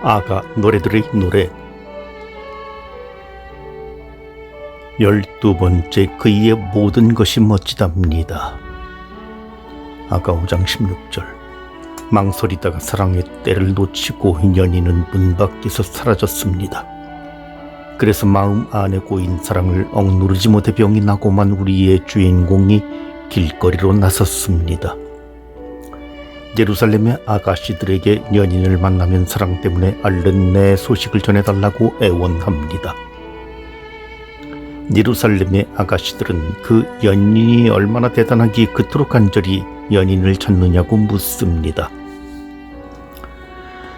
아가 노래들의 노래 12번째 그이의 모든 것이 멋지답니다. 아가 5장 16절 망설이다가 사랑의 때를 놓치고 연인은 문 밖에서 사라졌습니다. 그래서 마음 안에 고인 사랑을 억누르지 못해 병이 나고만 우리의 주인공이 길거리로 나섰습니다. 예루살렘의 아가씨들에게 연인을 만나면 사랑 때문에 앓는 내 소식을 전해달라고 애원합니다. 예루살렘의 아가씨들은 그 연인이 얼마나 대단하기에 그토록 간절히 연인을 찾느냐고 묻습니다.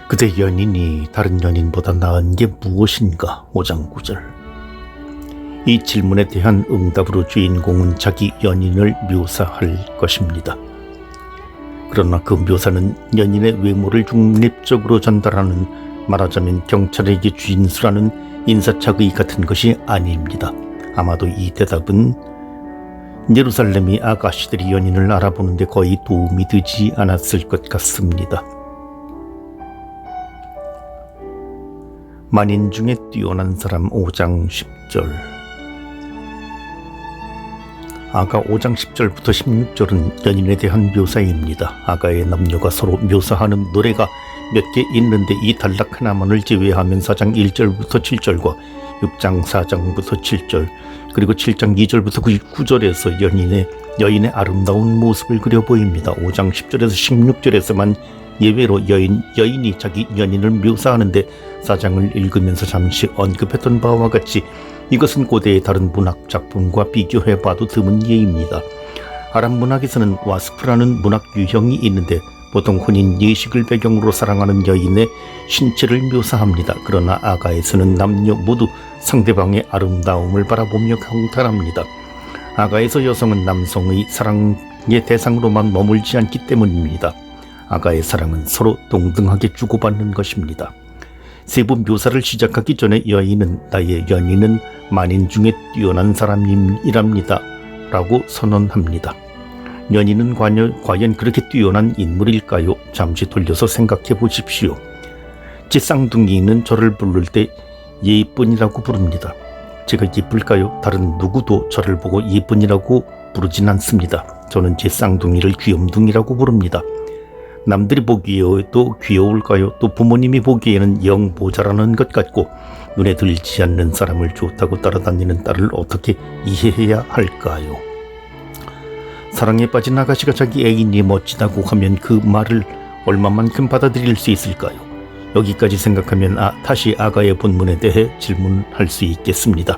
그대 연인이 다른 연인보다 나은 게 무엇인가? 5장 9절. 이 질문에 대한 응답으로 주인공은 자기 연인을 묘사할 것입니다. 그러나 그 묘사는 연인의 외모를 중립적으로 전달하는, 말하자면 경찰에게 진술하는 인사착의 같은 것이 아닙니다. 아마도 이 대답은 예루살렘의 아가씨들이 연인을 알아보는데 거의 도움이 되지 않았을 것 같습니다. 만인 중에 뛰어난 사람 5장 10절. 아가 5장 10절부터 16절은 연인에 대한 묘사입니다. 아가의 남녀가 서로 묘사하는 노래가 몇 개 있는데 이 단락 하나만을 제외하면 4장 1절부터 7절과 6장 4장부터 7절 그리고 7장 2절부터 9절에서 여인의 아름다운 모습을 그려 보입니다. 5장 10절에서 16절에서만 예외로 여인이 자기 연인을 묘사하는데 4장을 읽으면서 잠시 언급했던 바와 같이 이것은 고대의 다른 문학 작품과 비교해봐도 드문 예입니다. 아랍 문학에서는 와스프라는 문학 유형이 있는데 보통 혼인 예식을 배경으로 사랑하는 여인의 신체를 묘사합니다. 그러나 아가에서는 남녀 모두 상대방의 아름다움을 바라보며 경탄합니다. 아가에서 여성은 남성의 사랑의 대상으로만 머물지 않기 때문입니다. 아가의 사랑은 서로 동등하게 주고받는 것입니다. 세부 묘사를 시작하기 전에 여인은 나의 연인은 만인 중에 뛰어난 사람이랍니다 라고 선언합니다. 연인은 과연 그렇게 뛰어난 인물일까요? 잠시 돌려서 생각해 보십시오. 제 쌍둥이는 저를 부를 때 예쁜이라고 부릅니다. 제가 예쁠까요? 다른 누구도 저를 보고 예쁜이라고 부르진 않습니다. 저는 제 쌍둥이를 귀염둥이라고 부릅니다. 남들이 보기에도 귀여울까요? 또 부모님이 보기에는 영 모자라는 것 같고 눈에 들지 않는 사람을 좋다고 따라다니는 딸을 어떻게 이해해야 할까요? 사랑에 빠진 아가씨가 자기 애인이 멋지다고 하면 그 말을 얼마만큼 받아들일 수 있을까요? 여기까지 생각하면 다시 아가의 본문에 대해 질문할 수 있겠습니다.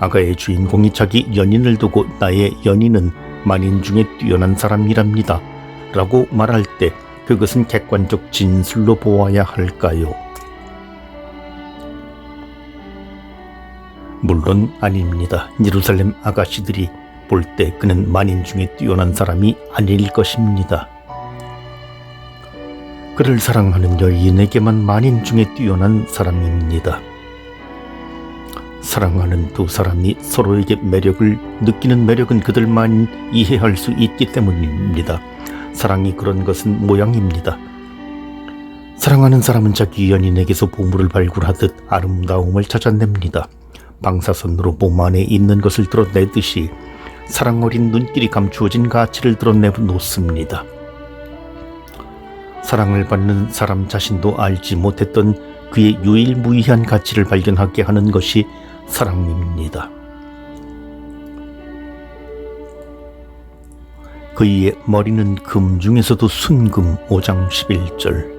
아가의 주인공이 자기 연인을 두고 나의 연인은 만인 중에 뛰어난 사람이랍니다 라고 말할 때 그것은 객관적 진술로 보아야 할까요? 물론 아닙니다. 예루살렘 아가씨들이 볼 때 그는 만인 중에 뛰어난 사람이 아닐 것입니다. 그를 사랑하는 여인에게만 만인 중에 뛰어난 사람입니다. 사랑하는 두 사람이 서로에게 매력을 느끼는 매력은 그들만 이해할 수 있기 때문입니다. 사랑이 그런 것은 모양입니다. 사랑하는 사람은 자기 연인에게서 보물을 발굴하듯 아름다움을 찾아냅니다. 방사선으로 몸 안에 있는 것을 드러내듯이 사랑 어린 눈길이 감추어진 가치를 드러내놓습니다. 사랑을 받는 사람 자신도 알지 못했던 그의 유일무이한 가치를 발견하게 하는 것이 사랑입니다. 그의 머리는 금 중에서도 순금 5장 11절.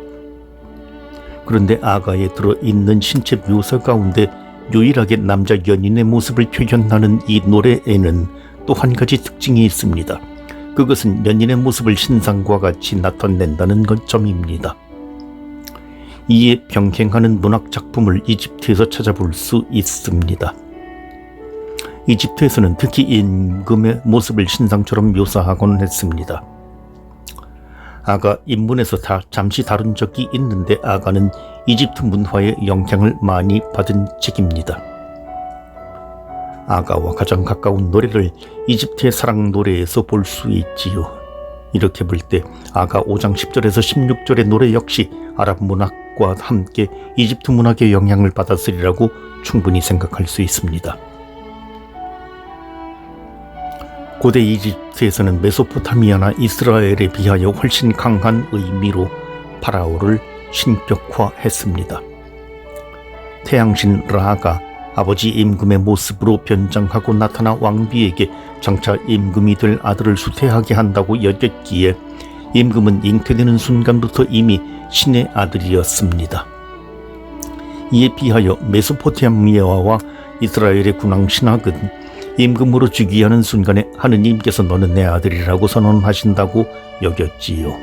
그런데 아가에 들어있는 신체 묘사 가운데 유일하게 남자 연인의 모습을 표현하는 이 노래에는 또 한 가지 특징이 있습니다. 그것은 연인의 모습을 신상과 같이 나타낸다는 점입니다. 이에 병행하는 문학 작품을 이집트에서 찾아볼 수 있습니다. 이집트에서는 특히 임금의 모습을 신상처럼 묘사하곤 했습니다. 아가 인문에서 잠시 다룬 적이 있는데 아가는 이집트 문화의 영향을 많이 받은 책입니다. 아가와 가장 가까운 노래를 이집트의 사랑 노래에서 볼 수 있지요. 이렇게 볼 때 아가 5장 10절에서 16절의 노래 역시 아랍 문학과 문학과 함께 이집트 문학의 영향을 받았으리라고 충분히 생각할 수 있습니다. 고대 이집트에서는 메소포타미아나 이스라엘에 비하여 훨씬 강한 의미로 파라오를 신격화했습니다. 태양신 라가 아버지 임금의 모습으로 변장하고 나타나 왕비에게 장차 임금이 될 아들을 수태하게 한다고 여겼기에 임금은 잉태되는 순간부터 이미 신의 아들이었습니다. 이에 비하여 메소포타미아와 이스라엘의 군왕신학은 임금으로 즉위하는 순간에 하느님께서 너는 내 아들이라고 선언하신다고 여겼지요.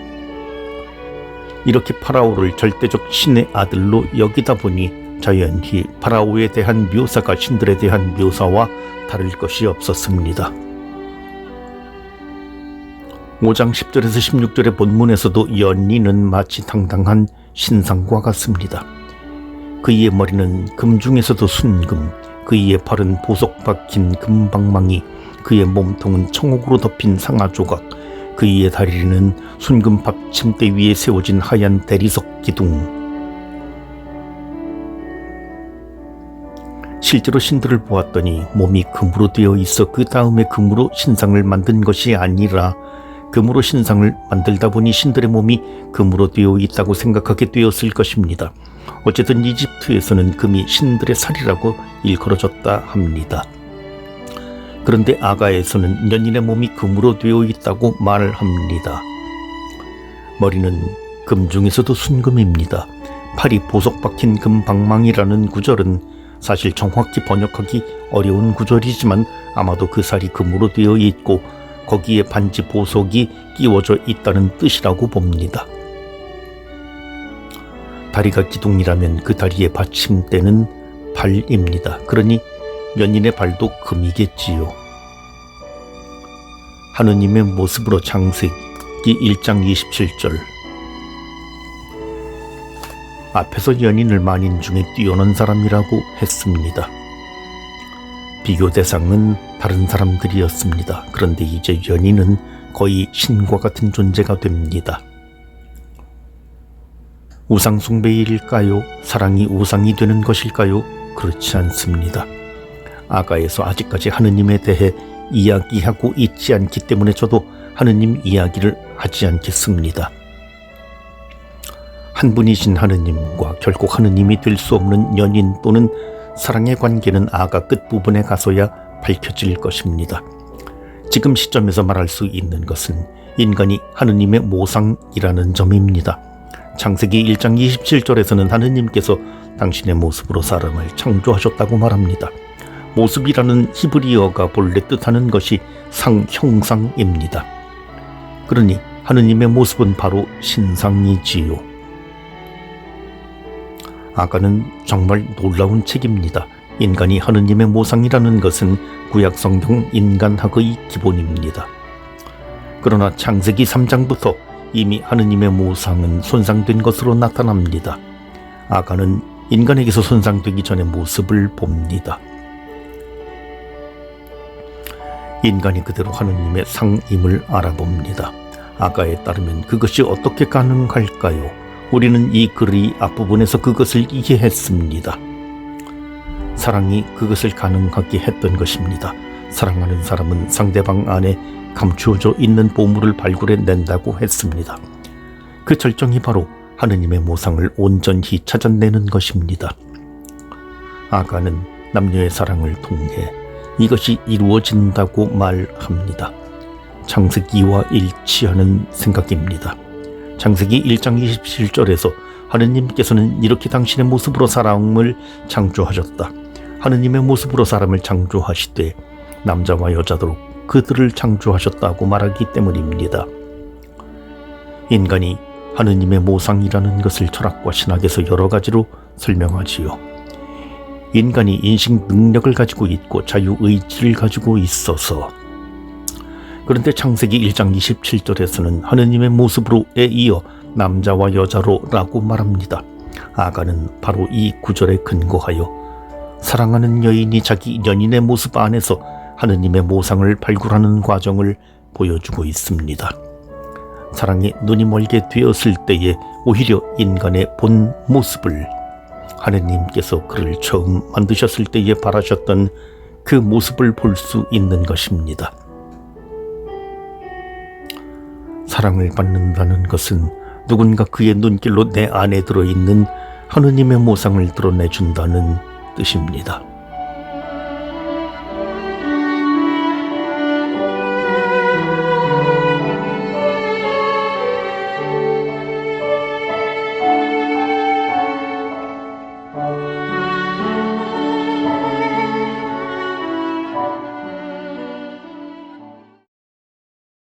이렇게 파라오를 절대적 신의 아들로 여기다 보니 자연히 파라오에 대한 묘사가 신들에 대한 묘사와 다를 것이 없었습니다. 5장 10절에서 16절의 본문에서도 연희는 마치 당당한 신상과 같습니다. 그의 머리는 금 중에서도 순금, 그의 팔은 보석 박힌 금방망이, 그의 몸통은 청옥으로 덮인 상아조각, 그의 다리는 순금 받침대 위에 세워진 하얀 대리석 기둥. 실제로 신들을 보았더니 몸이 금으로 되어 있어 그 다음에 금으로 신상을 만든 것이 아니라 금으로 신상을 만들다 보니 신들의 몸이 금으로 되어 있다고 생각하게 되었을 것입니다. 어쨌든 이집트에서는 금이 신들의 살이라고 일컬어졌다 합니다. 그런데 아가에서는 연인의 몸이 금으로 되어 있다고 말합니다. 머리는 금 중에서도 순금입니다. 팔이 보석 박힌 금방망이라는 구절은 사실 정확히 번역하기 어려운 구절이지만 아마도 그 살이 금으로 되어 있고 거기에 반지 보석이 끼워져 있다는 뜻이라고 봅니다. 다리가 기둥이라면 그 다리의 받침대는 발입니다. 그러니 연인의 발도 금이겠지요. 하느님의 모습으로 창세기 1장 27절. 앞에서 연인을 만인 중에 뛰어난 사람이라고 했습니다. 비교 대상은 다른 사람들이었습니다. 그런데 이제 연인은 거의 신과 같은 존재가 됩니다. 우상 숭배일까요? 사랑이 우상이 되는 것일까요? 그렇지 않습니다. 아가에서 아직까지 하느님에 대해 이야기하고 있지 않기 때문에 저도 하느님 이야기를 하지 않겠습니다. 한 분이신 하느님과 결국 하느님이 될 수 없는 연인 또는 사랑의 관계는 아가 끝부분에 가서야 밝혀질 것입니다. 지금 시점에서 말할 수 있는 것은 인간이 하느님의 모상이라는 점입니다. 창세기 1장 27절에서는 하느님께서 당신의 모습으로 사람을 창조하셨다고 말합니다. 모습이라는 히브리어가 본래 뜻하는 것이 형상입니다. 그러니 하느님의 모습은 바로 신상이지요. 아가는 정말 놀라운 책입니다. 인간이 하느님의 모상이라는 것은 구약 성경 인간학의 기본입니다. 그러나 창세기 3장부터 이미 하느님의 모상은 손상된 것으로 나타납니다. 아가는 인간에게서 손상되기 전의 모습을 봅니다. 인간이 그대로 하느님의 상임을 알아봅니다. 아가에 따르면 그것이 어떻게 가능할까요? 우리는 이 글의 앞부분에서 그것을 이해했습니다. 사랑이 그것을 가능하게 했던 것입니다. 사랑하는 사람은 상대방 안에 감추어져 있는 보물을 발굴해낸다고 했습니다. 그 절정이 바로 하느님의 모상을 온전히 찾아내는 것입니다. 아가는 남녀의 사랑을 통해 이것이 이루어진다고 말합니다. 창세기와 일치하는 생각입니다. 창세기 1장 27절에서 하느님께서는 이렇게 당신의 모습으로 사람을 창조하셨다. 하느님의 모습으로 사람을 창조하시되 남자와 여자로 그들을 창조하셨다고 말하기 때문입니다. 인간이 하느님의 모상이라는 것을 철학과 신학에서 여러 가지로 설명하지요. 인간이 인식 능력을 가지고 있고 자유의지를 가지고 있어서. 그런데 창세기 1장 27절에서는 하느님의 모습으로에 이어 남자와 여자로 라고 말합니다. 아가는 바로 이 구절에 근거하여 사랑하는 여인이 자기 연인의 모습 안에서 하느님의 모상을 발굴하는 과정을 보여주고 있습니다. 사랑에 눈이 멀게 되었을 때에 오히려 인간의 본 모습을, 하느님께서 그를 처음 만드셨을 때에 바라셨던 그 모습을 볼 수 있는 것입니다. 사랑을 받는다는 것은 누군가 그의 눈길로 내 안에 들어있는 하느님의 모상을 드러내준다는 뜻입니다.